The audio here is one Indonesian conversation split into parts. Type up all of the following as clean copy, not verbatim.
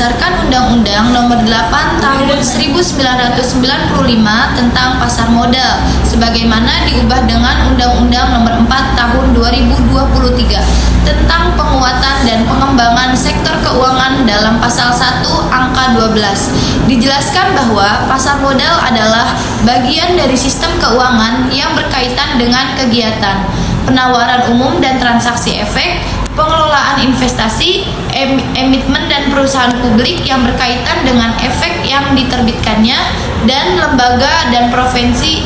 berdasarkan Undang-Undang Nomor 8 Tahun 1995 tentang pasar modal, sebagaimana diubah dengan Undang-Undang Nomor 4 Tahun 2023 tentang penguatan dan pengembangan sektor keuangan dalam Pasal 1 Angka 12. Dijelaskan bahwa pasar modal adalah bagian dari sistem keuangan yang berkaitan dengan kegiatan penawaran umum dan transaksi efek, pengelolaan investasi, emitmen dan perusahaan publik yang berkaitan dengan efek yang diterbitkannya, dan lembaga dan profesi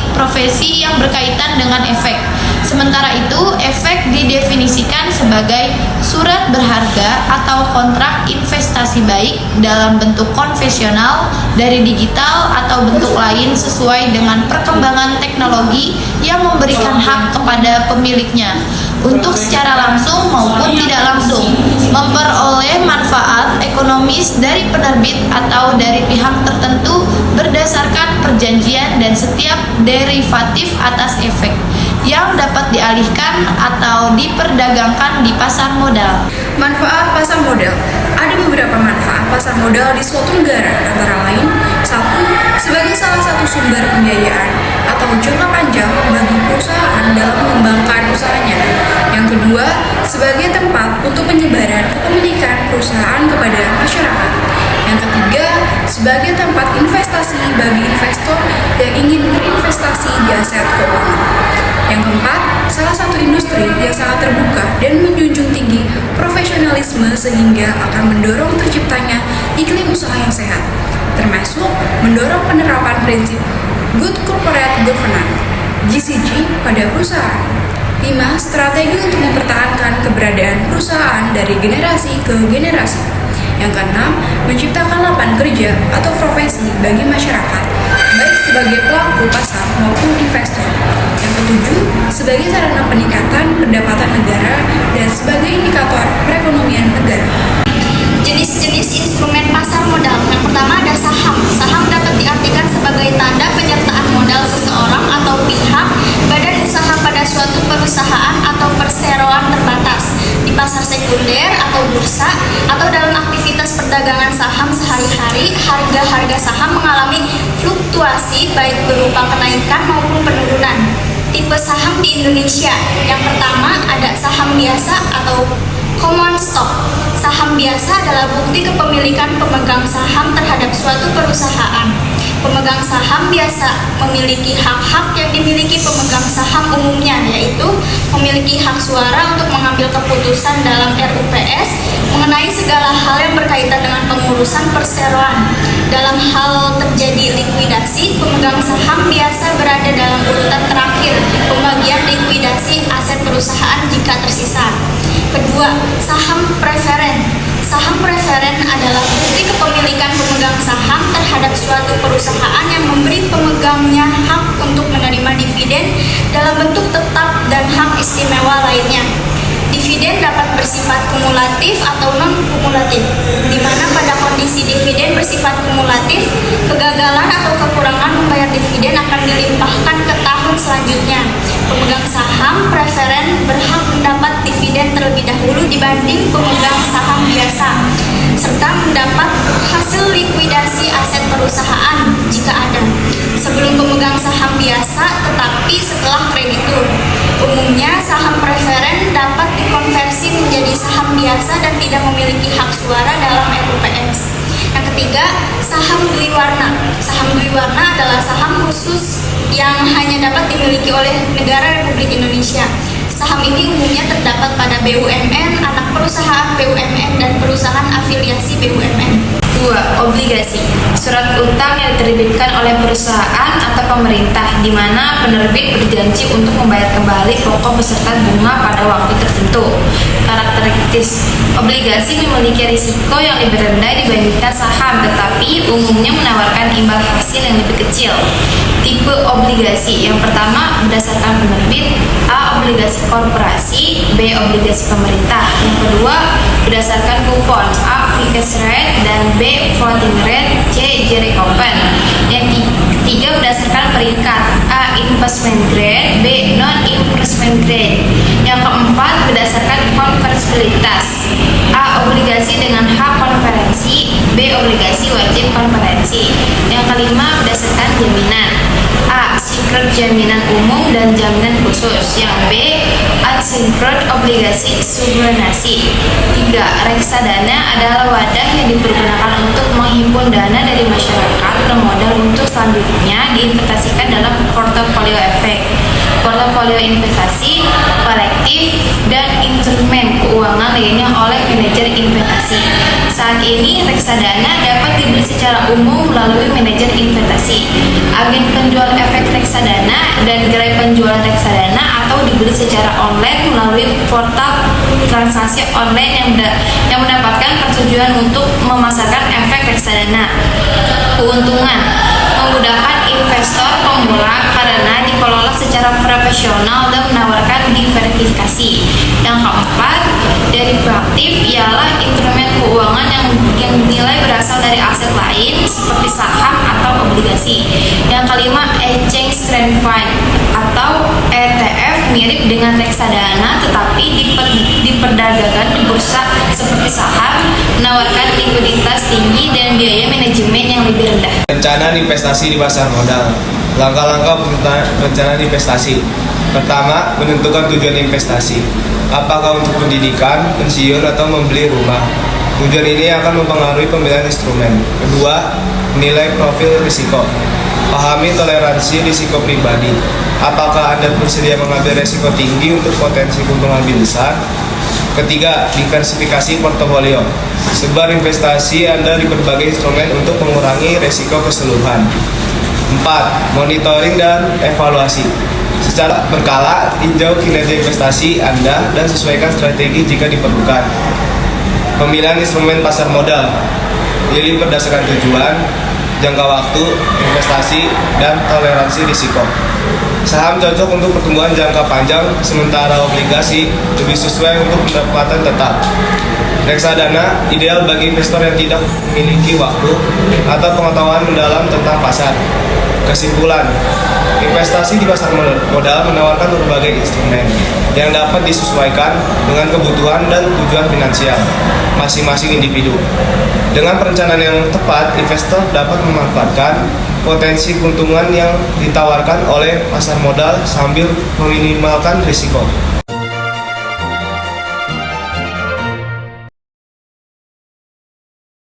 yang berkaitan dengan efek. Sementara itu, efek didefinisikan sebagai surat berharga atau kontrak investasi baik dalam bentuk konvensional, dari digital atau bentuk lain sesuai dengan perkembangan teknologi yang memberikan hak kepada pemiliknya untuk secara langsung maupun tidak langsung memperoleh manfaat ekonomis dari penerbit atau dari pihak tertentu berdasarkan perjanjian dan setiap derivatif atas efek yang dapat dialihkan atau diperdagangkan di pasar modal. Manfaat pasar modal. Ada beberapa manfaat pasar modal di suatu negara, antara lain: 1. Sebagai salah satu sumber pembiayaan atau jangka panjang bagi perusahaan dalam mengembangkan usahanya. Yang kedua, sebagai tempat untuk penyebaran kepemilikan perusahaan kepada masyarakat. Yang ketiga, sebagai tempat investasi bagi investor yang ingin berinvestasi di aset keuangan. Yang keempat, salah satu industri yang sangat terbuka dan menjunjung tinggi profesionalisme sehingga akan mendorong terciptanya iklim usaha yang sehat, termasuk mendorong penerapan prinsip Good Corporate Governance (GCG) pada perusahaan. 5. Strategi untuk mempertahankan keberadaan perusahaan dari generasi ke generasi. Yang keenam, menciptakan lapangan kerja atau profesi bagi masyarakat, baik sebagai pelaku pasar maupun investor. Yang ketujuh, sebagai sarana peningkatan pendapatan negara dan sebagai indikator perekonomian negara. Jenis-jenis instrumen pasar modal. Yang pertama ada saham. Saham dapat diartikan sebagai tanda penyertaan modal seseorang atau pihak badan usaha pada suatu perusahaan atau perseroan terbatas di pasar sekunder atau bursa, atau dalam aktivitas perdagangan saham sehari-hari. Harga-harga saham mengalami fluktuasi baik berupa kenaikan maupun penurunan. Tipe saham di Indonesia. Yang pertama ada saham biasa atau common stock. Saham biasa adalah bukti kepemilikan pemegang saham terhadap suatu perusahaan. Pemegang saham biasa memiliki hak-hak yang dimiliki pemegang saham umumnya, yaitu memiliki hak suara untuk mengambil keputusan dalam RUPS mengenai segala hal yang berkaitan dengan pengurusan perseroan. Dalam hal terjadi likuidasi, pemegang saham biasa berada dalam urutan terakhir pembagian likuidasi aset perusahaan jika tersisa. Kedua, saham preferen. Saham preferen adalah bukti kepemilikan pemegang saham terhadap suatu perusahaan yang memberi pemegangnya hak untuk menerima dividen dalam bentuk tetap dan hak istimewa lainnya. Dividen dapat bersifat kumulatif atau non-kumulatif, di mana pada kondisi dividen bersifat kumulatif, kegagalan atau kekurangan membayar dividen akan dilimpahkan ke tahun selanjutnya. Pemegang saham preferen berhak mendapat dividen terlebih dahulu dibanding pemegang saham biasa, serta mendapat hasil likuidasi aset perusahaan jika ada, sebelum pemegang saham biasa, tetapi setelah kreditur. Umumnya saham preferen dapat dikonversi menjadi saham biasa dan tidak memiliki hak suara dalam RUPS. Yang ketiga, saham dui warna. Saham dui warna adalah saham khusus yang hanya dapat dimiliki oleh negara Republik Indonesia. Saham ini umumnya terdapat pada BUMN, anak perusahaan BUMN, dan perusahaan afiliasi BUMN. 2. Obligasi. Surat utang yang diterbitkan oleh perusahaan atau pemerintah di mana penerbit berjanji untuk membayar kembali pokok beserta bunga pada waktu tertentu. Karakteristik obligasi memiliki risiko yang lebih rendah dibandingkan saham, tetapi umumnya menawarkan imbal hasil yang lebih kecil. Tipe obligasi. Yang pertama berdasarkan penerbit: A. Obligasi korporasi, B. Obligasi pemerintah. Yang kedua berdasarkan kupon: A. Fixed rate, dan B. Floating rate, C. J-Recoupon. Yang ketiga berdasarkan peringkat: A. Investment grade, B. Non-investment grade. Yang keempat berdasarkan konversibilitas: A. Obligasi dengan hak konversi, B. konferensi. Yang kelima, berdasarkan jaminan. A. Secured jaminan umum dan jaminan khusus. Yang B. Unsecured obligasi subordinasi. 3. Reksadana adalah wadah yang dipergunakan untuk menghimpun dana dari masyarakat bermodal untuk selanjutnya diinvestasikan dalam portofolio efek, portofolio investasi, kolektif, dan instrumen keuangan lainnya oleh manajer investasi. Saat ini, reksadana dapat dibeli secara umum melalui manajer investasi, agen penjual efek reksadana, dan gerai penjualan reksadana, atau dibeli secara online melalui portal transaksi online yang mendapatkan persetujuan untuk memasarkan efek reksadana. Keuntungan: memudahkan investor pemula karena dikelola secara profesional dan menawarkan diverifikasi. Yang keempat, derivatif ialah instrumen keuangan yang nilai berasal dari aset lain seperti saham atau obligasi. Yang kelima, exchange trade fund atau ETF mirip dengan reksadana tetapi diperdagangkan di bursa seperti saham, menawarkan likuiditas tinggi dan biaya manajemen yang lebih rendah. Rencana investasi di pasar modal. Langkah-langkah perencanaan investasi. Pertama, menentukan tujuan investasi. Apakah untuk pendidikan, pensiun, atau membeli rumah? Tujuan ini akan mempengaruhi pemilihan instrumen. Kedua, menilai profil risiko. Pahami toleransi risiko pribadi. Apakah Anda bersedia mengambil risiko tinggi untuk potensi keuntungan lebih besar? Ketiga, diversifikasi portofolio. Sebar investasi Anda di berbagai instrumen untuk mengurangi risiko keseluruhan. 4. Monitoring dan evaluasi. Secara berkala, tinjau kinerja investasi Anda dan sesuaikan strategi jika diperlukan. Pemilihan instrumen pasar modal. Pilih berdasarkan tujuan, jangka waktu, investasi, dan toleransi risiko. Saham cocok untuk pertumbuhan jangka panjang, sementara obligasi lebih sesuai untuk pendapatan tetap. Reksadana ideal bagi investor yang tidak memiliki waktu atau pengetahuan mendalam tentang pasar. Kesimpulan, investasi di pasar modal menawarkan berbagai instrumen yang dapat disesuaikan dengan kebutuhan dan tujuan finansial masing-masing individu. Dengan perencanaan yang tepat, investor dapat memanfaatkan potensi keuntungan yang ditawarkan oleh pasar modal sambil meminimalkan risiko.